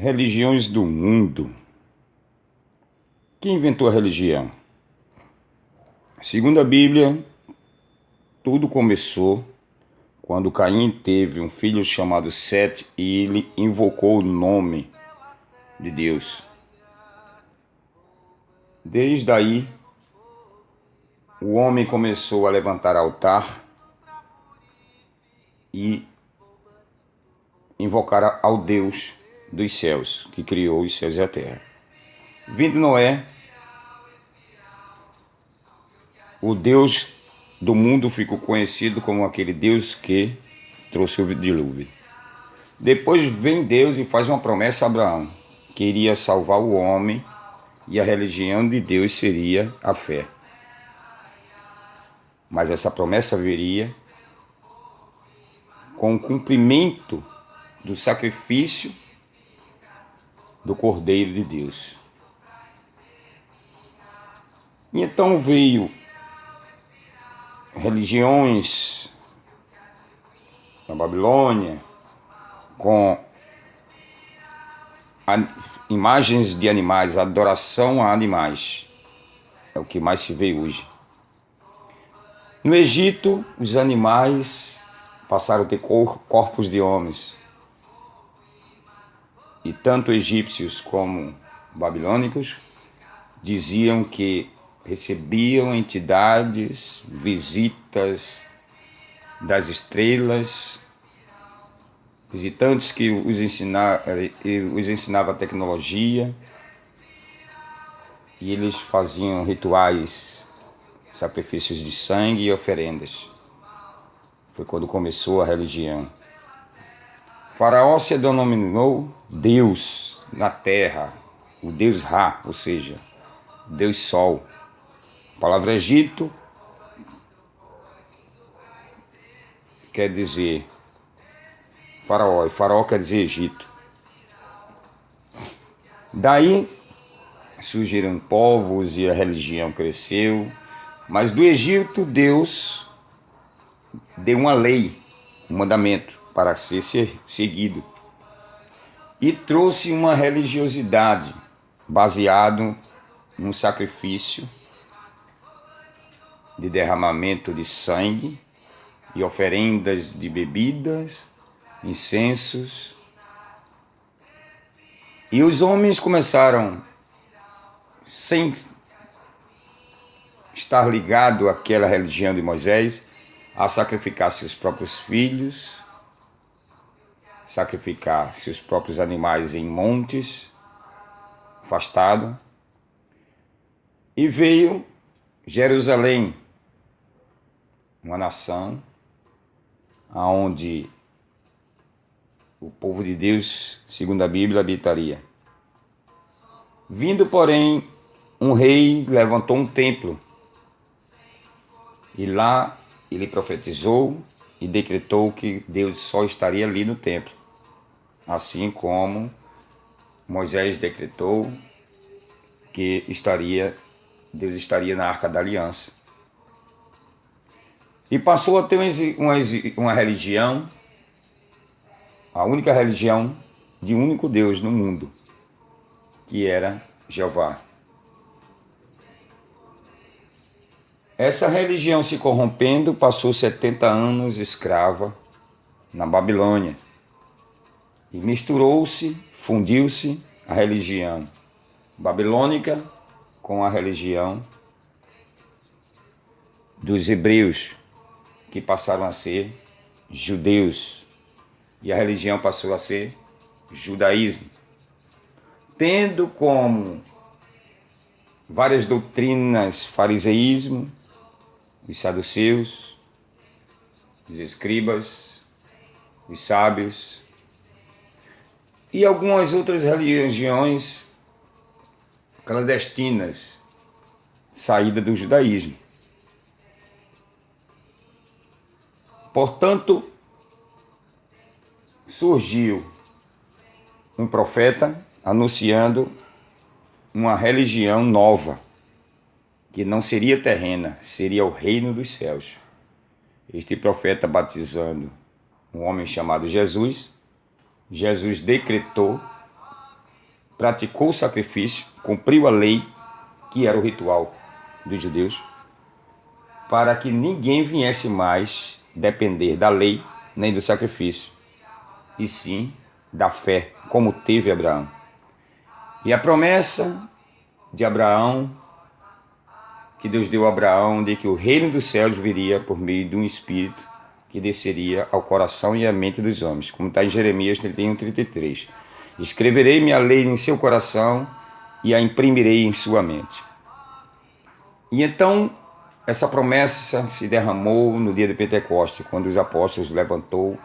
Religiões do mundo. Quem inventou a religião? Segundo a Bíblia, tudo começou quando Caim teve um filho chamado Sete e ele invocou o nome de Deus. Desde aí, o homem começou a levantar altar e invocar ao Deus dos céus, que criou os céus e a terra. Vindo Noé, o Deus do mundo ficou conhecido como aquele Deus que trouxe o dilúvio. Depois vem Deus e faz uma promessa a Abraão, que iria salvar o homem e a religião de Deus seria a fé. Mas essa promessa viria com o cumprimento do sacrifício do Cordeiro de Deus. E então veio religiões na Babilônia com imagens de animais, adoração a animais. É o que mais se vê hoje. No Egito, os animais passaram a ter corpos de homens. E tanto egípcios como babilônicos diziam que recebiam entidades, visitas das estrelas, visitantes que os ensinavam a tecnologia, e eles faziam rituais, sacrifícios de sangue e oferendas. Foi quando começou a religião. Faraó se denominou Deus na terra, o Deus Ra, ou seja, Deus Sol. A palavra Egito quer dizer Faraó, e Faraó quer dizer Egito. Daí surgiram povos e a religião cresceu, mas do Egito Deus deu uma lei, um mandamento para ser seguido, e trouxe uma religiosidade baseado num sacrifício de derramamento de sangue e oferendas de bebidas, incensos. E os homens começaram, sem estar ligado àquela religião de Moisés, a sacrificar seus próprios filhos, sacrificar seus próprios animais em montes afastados. E veio Jerusalém, uma nação onde o povo de Deus, segundo a Bíblia, habitaria. Vindo, porém, um rei levantou um templo, e lá ele profetizou e decretou que Deus só estaria ali no templo, assim como Moisés decretou que Deus estaria na Arca da Aliança. E passou a ter uma religião, a única religião de um único Deus no mundo, que era Jeová. Essa religião se corrompendo, passou 70 anos escrava na Babilônia. E misturou-se, fundiu-se a religião babilônica com a religião dos hebreus, que passaram a ser judeus. E a religião passou a ser judaísmo, tendo como várias doutrinas fariseísmo, os saduceus, os escribas, os sábios e algumas outras religiões clandestinas, saída do judaísmo. Portanto, surgiu um profeta anunciando uma religião nova, que não seria terrena, seria o reino dos céus. Este profeta batizando um homem chamado Jesus, Jesus decretou praticou o sacrifício, cumpriu a lei, que era o ritual dos judeus, para que ninguém viesse mais depender da lei nem do sacrifício, e sim da fé, como teve Abraão. E a promessa de Abraão, que Deus deu a Abraão, de que o reino dos céus viria por meio de um Espírito que desceria ao coração e à mente dos homens, como está em Jeremias 31:33. Escreverei minha lei em seu coração e a imprimirei em sua mente. E então, essa promessa se derramou no dia de Pentecostes, quando os apóstolos levantou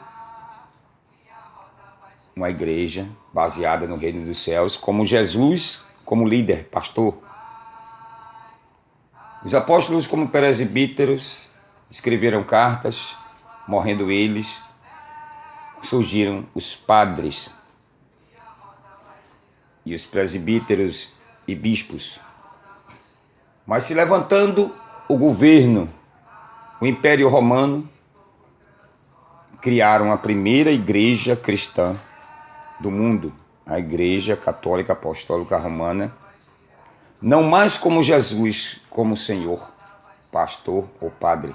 uma igreja baseada no reino dos céus, como Jesus, como líder, pastor. Os apóstolos, como presbíteros, escreveram cartas, morrendo eles, surgiram os padres e os presbíteros e bispos. Mas se levantando o governo, o Império Romano, criaram a primeira igreja cristã do mundo, a Igreja Católica Apostólica Romana, não mais como Jesus, como Senhor, pastor ou padre,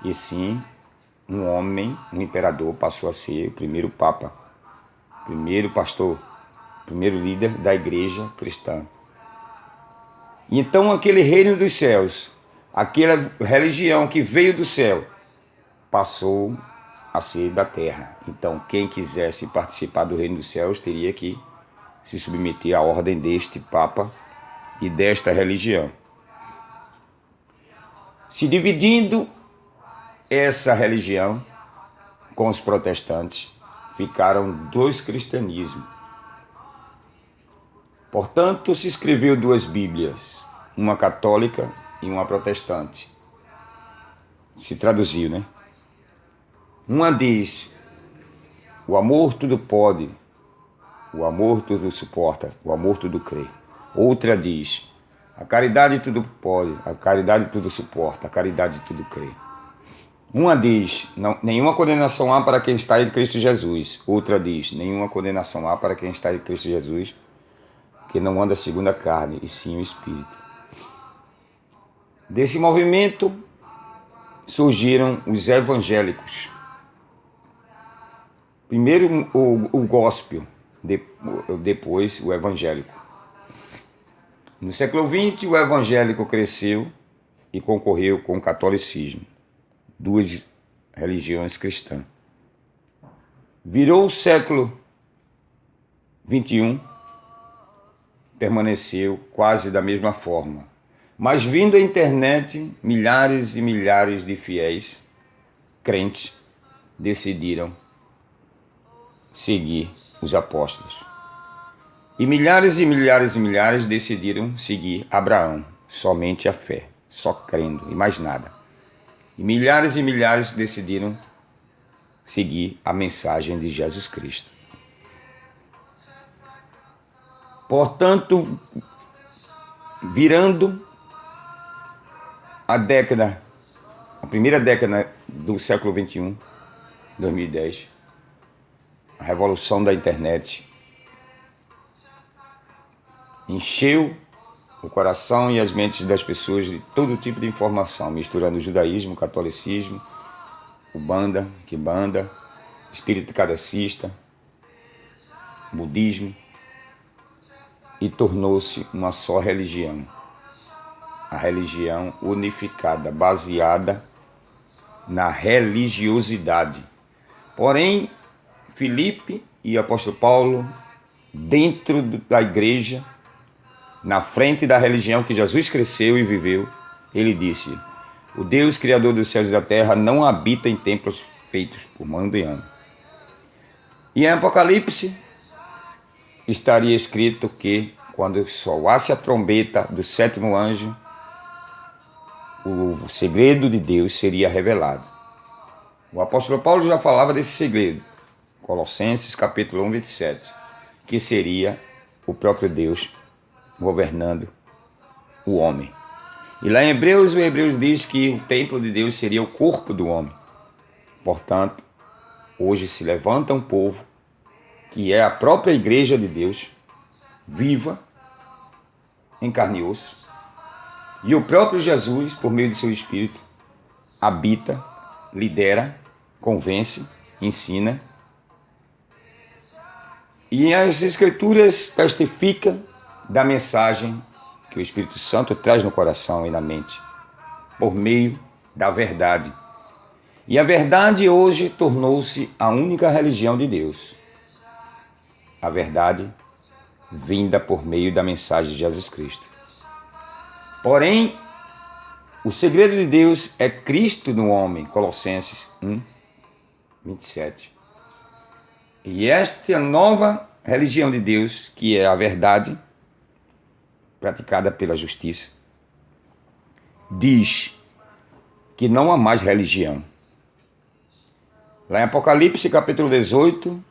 e sim um homem, um imperador, passou a ser o primeiro papa, primeiro pastor, primeiro líder da igreja cristã. E então aquele reino dos céus, aquela religião que veio do céu, passou a ser da terra. Então quem quisesse participar do reino dos céus teria que se submeter à ordem deste papa e desta religião. Se dividindo essa religião com os protestantes, ficaram dois cristianismos. Portanto, se escreveu duas Bíblias, uma católica e uma protestante. Se traduziu, né? Uma diz: o amor tudo pode, o amor tudo suporta, o amor tudo crê. Outra diz: a caridade tudo pode, a caridade tudo suporta, a caridade tudo crê. Uma diz: não, nenhuma condenação há para quem está em Cristo Jesus. Outra diz: nenhuma condenação há para quem está em Cristo Jesus, que não anda segundo a carne, e sim o Espírito. Desse movimento surgiram os evangélicos. Primeiro o gospel, depois o evangélico. No século XX, o evangélico cresceu e concorreu com o catolicismo, duas religiões cristãs. Virou o século XXI, permaneceu quase da mesma forma. Mas vindo a internet, milhares e milhares de fiéis, crentes, decidiram seguir os apóstolos. E milhares e milhares e milhares decidiram seguir Abraão, somente a fé, só crendo e mais nada. E milhares decidiram seguir a mensagem de Jesus Cristo. Portanto, virando a primeira década do século XXI, 2010, a revolução da internet encheu o coração e as mentes das pessoas de todo tipo de informação, misturando judaísmo, catolicismo, Umbanda, Quimbanda, espírito kardecista, budismo, e tornou-se uma só religião, a religião unificada, baseada na religiosidade. Porém, Filipe e o apóstolo Paulo, dentro da igreja, na frente da religião que Jesus cresceu e viveu, ele disse: o Deus criador dos céus e da terra não habita em templos feitos por mão de homem. E em Apocalipse estaria escrito que quando soasse a trombeta do sétimo anjo, o segredo de Deus seria revelado. O apóstolo Paulo já falava desse segredo, Colossenses capítulo 1, 27, que seria o próprio Deus governando o homem. E lá em Hebreus, o Hebreus diz que o templo de Deus seria o corpo do homem. Portanto, hoje se levanta um povo que é a própria igreja de Deus, viva, em carne e osso, e o próprio Jesus, por meio do seu Espírito, habita, lidera, convence, ensina. E as Escrituras testificam da mensagem que o Espírito Santo traz no coração e na mente, por meio da verdade. E a verdade hoje tornou-se a única religião de Deus. A verdade vinda por meio da mensagem de Jesus Cristo. Porém, o segredo de Deus é Cristo no homem, Colossenses 1, 27. E esta nova religião de Deus, que é a verdade, praticada pela justiça, diz que não há mais religião. Lá em Apocalipse, capítulo 18,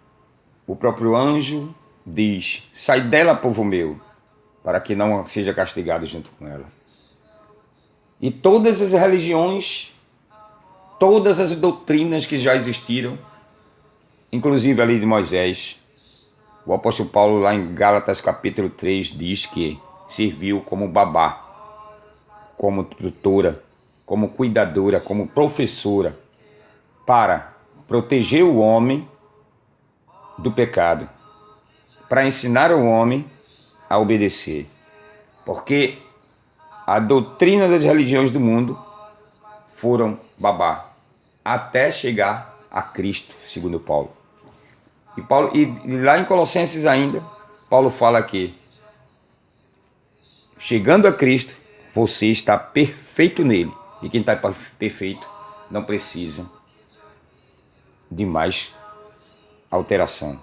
o próprio anjo diz: sai dela, povo meu, para que não seja castigado junto com ela. E todas as religiões, todas as doutrinas que já existiram, inclusive a lei de Moisés, o apóstolo Paulo lá em Gálatas capítulo 3 diz que serviu como babá, como tutora, como cuidadora, como professora, para proteger o homem do pecado, para ensinar o homem a obedecer. Porque a doutrina das religiões do mundo foram babá, até chegar a Cristo, segundo Paulo. E lá em Colossenses ainda, Paulo fala que, chegando a Cristo, você está perfeito nele. E quem está perfeito não precisa de mais alteração.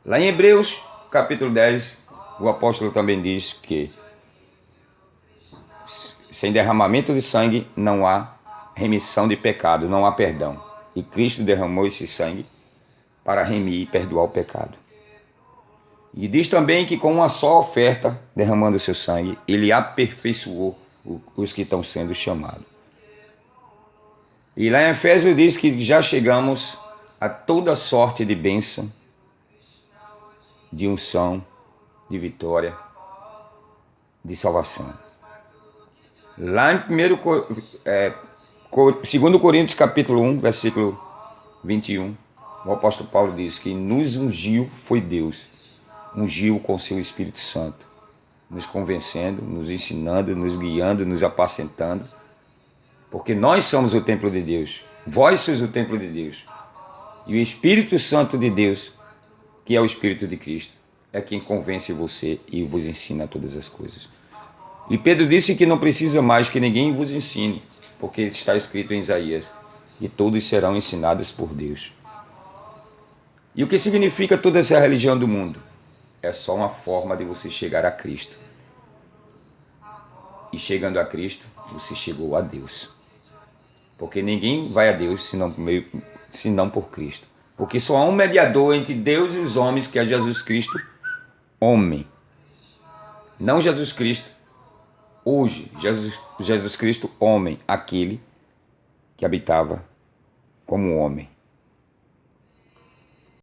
Lá em Hebreus, capítulo 10, o apóstolo também diz que sem derramamento de sangue não há remissão de pecado, não há perdão. E Cristo derramou esse sangue para remir e perdoar o pecado. E diz também que com uma só oferta, derramando o seu sangue, ele aperfeiçoou os que estão sendo chamados. E lá em Efésios diz que já chegamos a toda sorte de bênção, de unção, de vitória, de salvação. Lá em 2 Coríntios capítulo 1, versículo 21, o apóstolo Paulo diz que nos ungiu foi Deus, ungiu com seu Espírito Santo, nos convencendo, nos ensinando, nos guiando, nos apacentando, porque nós somos o templo de Deus, vós sois o templo de Deus, e o Espírito Santo de Deus, que é o Espírito de Cristo, é quem convence você e vos ensina todas as coisas. E Pedro disse que não precisa mais que ninguém vos ensine, porque está escrito em Isaías, e todos serão ensinados por Deus. E o que significa toda essa religião do mundo? É só uma forma de você chegar a Cristo. E chegando a Cristo, você chegou a Deus. Porque ninguém vai a Deus senão por Cristo. Porque só há um mediador entre Deus e os homens, que é Jesus Cristo, homem. Não Jesus Cristo, hoje, Jesus Cristo, homem, aquele que habitava como homem.